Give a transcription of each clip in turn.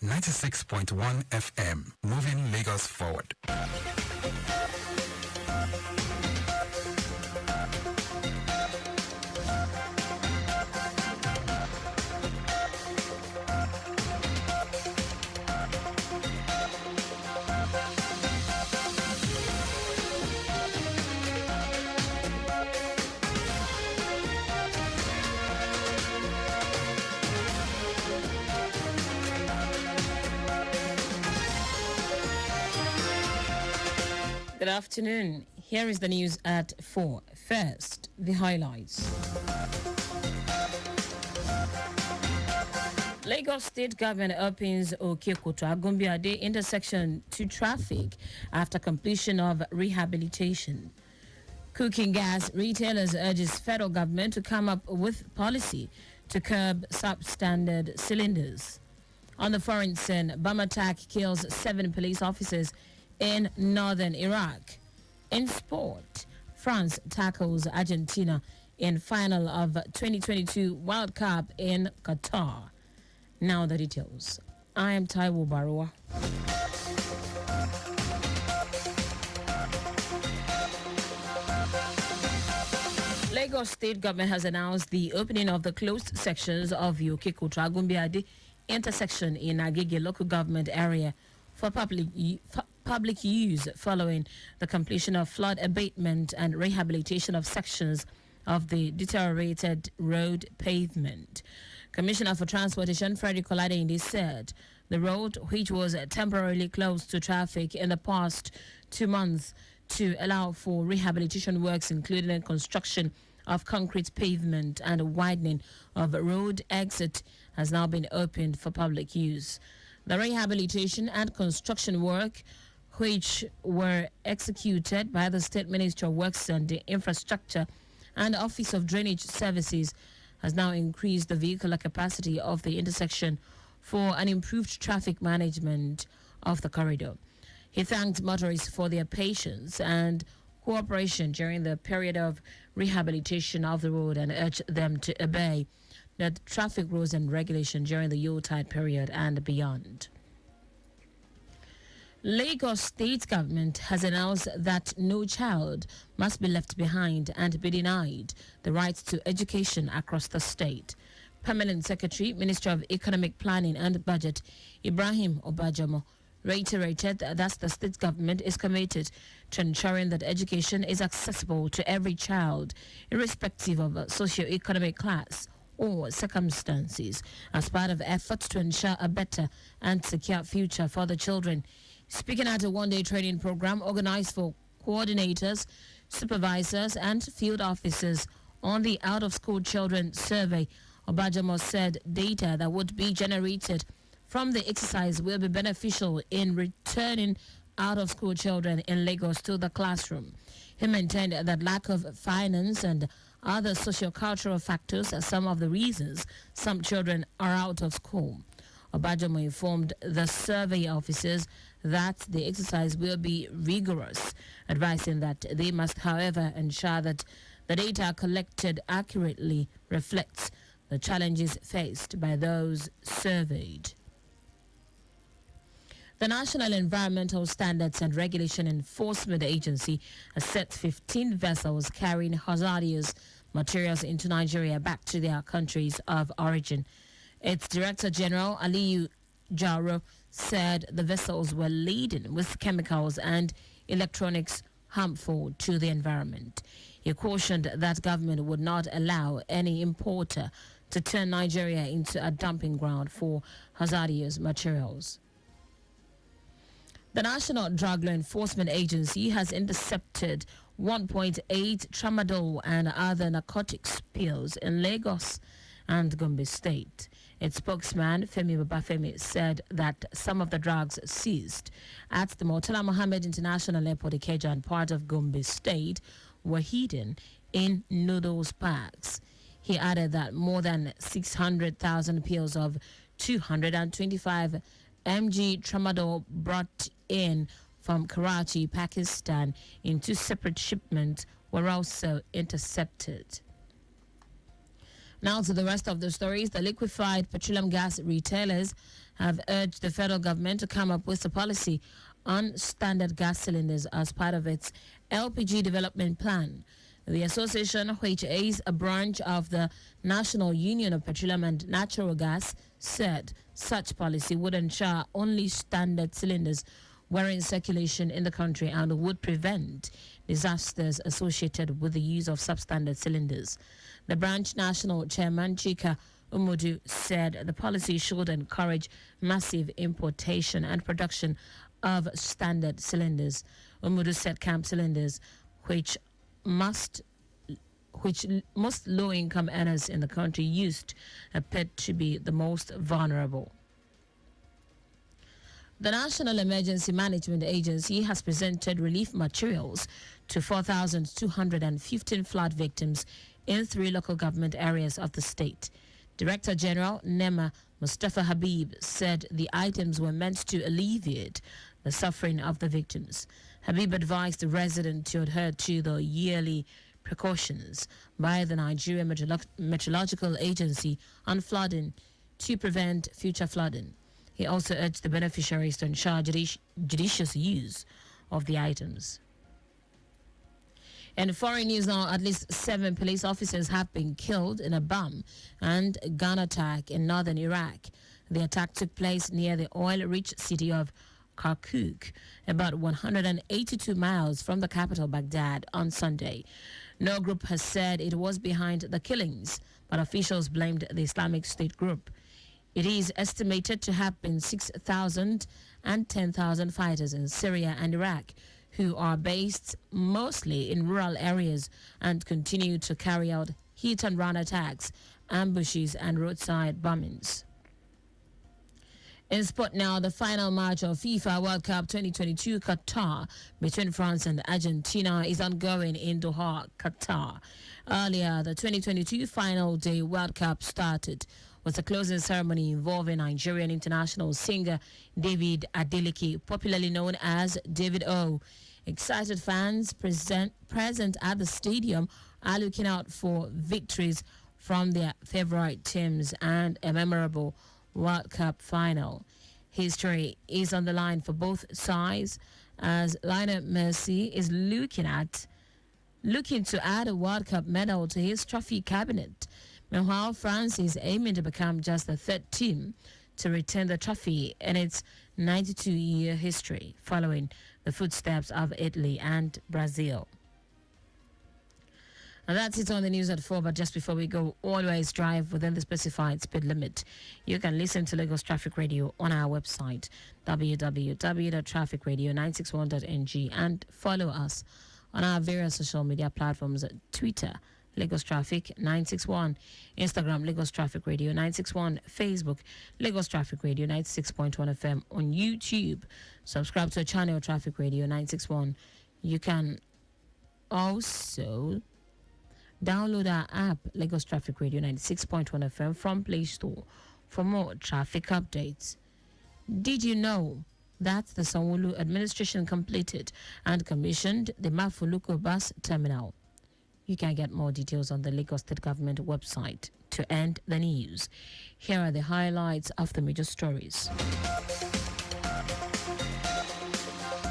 96.1 FM, moving Lagos forward. Good afternoon. Here is the news at 4. First, the highlights. Lagos State Government opens Okekoto-Agumbiade intersection to traffic after completion of rehabilitation. Cooking gas retailers urges federal government to come up with policy to curb substandard cylinders. On the foreign scene, bomb attack kills 7 police officers in northern Iraq. In sport, France tackles Argentina in final of 2022 World Cup in Qatar. Now the details. I am Taiwo Baruwa. Lagos State Government has announced the opening of the closed sections of the Okekoto-Agumbiade intersection in Agege local government area for public use following the completion of flood abatement and rehabilitation of sections of the deteriorated road pavement. Commissioner for Transportation Frederick Oladeyinde said the road, which was temporarily closed to traffic in the past 2 months to allow for rehabilitation works, including the construction of concrete pavement and widening of road exit, has now been opened for public use. The rehabilitation and construction work, which were executed by the State Ministry of Works and Infrastructure and Office of Drainage Services, has now increased the vehicular capacity of the intersection for an improved traffic management of the corridor. He thanked motorists for their patience and cooperation during the period of rehabilitation of the road and urged them to obey the traffic rules and regulation during the Yuletide period and beyond. Lagos State Government has announced that no child must be left behind and be denied the right to education across the state. Permanent Secretary, Ministry of Economic Planning and Budget, Ibrahim Obajamo, reiterated that the state government is committed to ensuring that education is accessible to every child, irrespective of socio-economic class or circumstances, as part of efforts to ensure a better and secure future for the children. Speaking at a one-day training program organized for coordinators, supervisors, and field officers on the out-of-school children survey, Obajamo said data that would be generated from the exercise will be beneficial in returning out-of-school children in Lagos to the classroom. He maintained that lack of finance and other socio-cultural factors are some of the reasons some children are out of school. Obajamo informed the survey officers that the exercise will be rigorous, advising that they must, however, ensure that the data collected accurately reflects the challenges faced by those surveyed. The National Environmental Standards and Regulation Enforcement Agency has set 15 vessels carrying hazardous materials into Nigeria back to their countries of origin. Its Director General, Aliyu Jaro, said the vessels were laden with chemicals and electronics harmful to the environment. He cautioned that government would not allow any importer to turn Nigeria into a dumping ground for hazardous materials. The National Drug Law Enforcement Agency has intercepted 1.8 tramadol and other narcotics pills in Lagos and Gombe State. Its spokesman, Femi Babafemi, said that some of the drugs seized at the Murtala Mohammed International Airport, Ikeja, and part of Gombe State were hidden in noodles packs. He added that more than 600,000 pills of 225 mg tramadol brought in from Karachi, Pakistan, in 2 separate shipments were also intercepted. Now to the rest of the stories. The liquefied petroleum gas retailers have urged the federal government to come up with a policy on standard gas cylinders as part of its LPG development plan. The association, which is a branch of the National Union of Petroleum and Natural Gas, said such policy would ensure only standard cylinders were in circulation in the country and would prevent disasters associated with the use of substandard cylinders. The branch national chairman, Chika Umudu, said the policy should encourage massive importation and production of standard cylinders. Umudu said camp cylinders, which most low-income earners in the country used, appeared to be the most vulnerable. The National Emergency Management Agency has presented relief materials to 4,215 flood victims in 3 local government areas of the state. Director General Nema Mustafa Habib said the items were meant to alleviate the suffering of the victims. Habib advised the residents to adhere to the yearly precautions by the Nigeria Meteorological Agency on flooding to prevent future flooding. He also urged the beneficiaries to ensure judicious use of the items. In foreign news now, at least 7 police officers have been killed in a bomb and gun attack in northern Iraq. The attack took place near the oil-rich city of Kirkuk, about 182 miles from the capital Baghdad, on Sunday. No group has said it was behind the killings, but officials blamed the Islamic State group. It is estimated to have been 6,000 and 10,000 fighters in Syria and Iraq who are based mostly in rural areas and continue to carry out hit-and-run attacks, ambushes, and roadside bombings. In sport now, the final match of FIFA World Cup 2022 Qatar between France and Argentina is ongoing in Doha, Qatar. Earlier, the 2022 final day World Cup started with a closing ceremony involving Nigerian international singer David Adeleke, popularly known as David O. Excited fans present at the stadium are looking out for victories from their favorite teams and a memorable World Cup final. History is on the line for both sides as Lionel Messi is looking to add a World Cup medal to his trophy cabinet. Meanwhile, France is aiming to become just the 3rd team to retain the trophy in its 92-year history, following the footsteps of Italy and Brazil. And that's it on the news at 4, but just before we go, always drive within the specified speed limit. You can listen to Lagos Traffic Radio on our website, www.trafficradio961.ng, and follow us on our various social media platforms: Twitter, Lagos Traffic 961, Instagram, Lagos Traffic Radio 961, Facebook, Lagos Traffic Radio 96.1 FM, on YouTube. Subscribe to our channel, Traffic Radio 961. You can also download our app, Lagos Traffic Radio 96.1 FM, from Play Store for more traffic updates. Did you know that the Sanwo-Olu administration completed and commissioned the Mafuluko bus terminal? You can get more details on the Lagos State Government website. To end the news, here are the highlights of the major stories.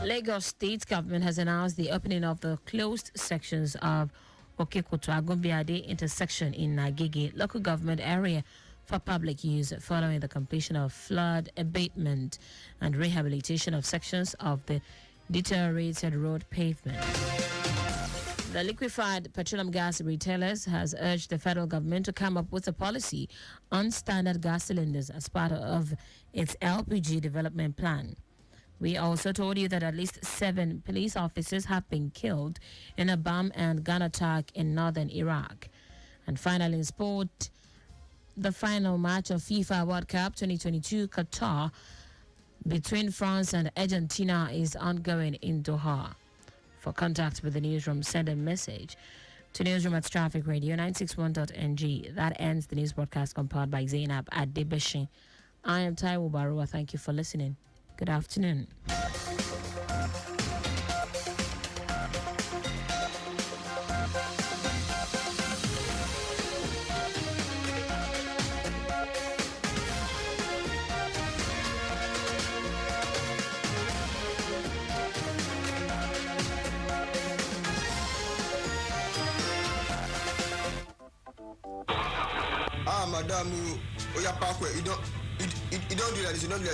Lagos State Government has announced the opening of the closed sections of Okekoto-Agumbiade intersection in Nagege local government area for public use following the completion of flood abatement and rehabilitation of sections of the deteriorated road pavement. The liquefied petroleum gas retailers has urged the federal government to come up with a policy on standard gas cylinders as part of its LPG development plan. We also told you that at least 7 police officers have been killed in a bomb and gun attack in northern Iraq. And finally, in sport, the final match of FIFA World Cup 2022 Qatar between France and Argentina is ongoing in Doha. For contact with the newsroom, send a message to newsroom@trafficradio961.ng. That ends the news broadcast compiled by Zainab at Debeshi. I am Taiwo Baruwa. Thank you for listening. Good afternoon. madam, you don't do that. You don't do that.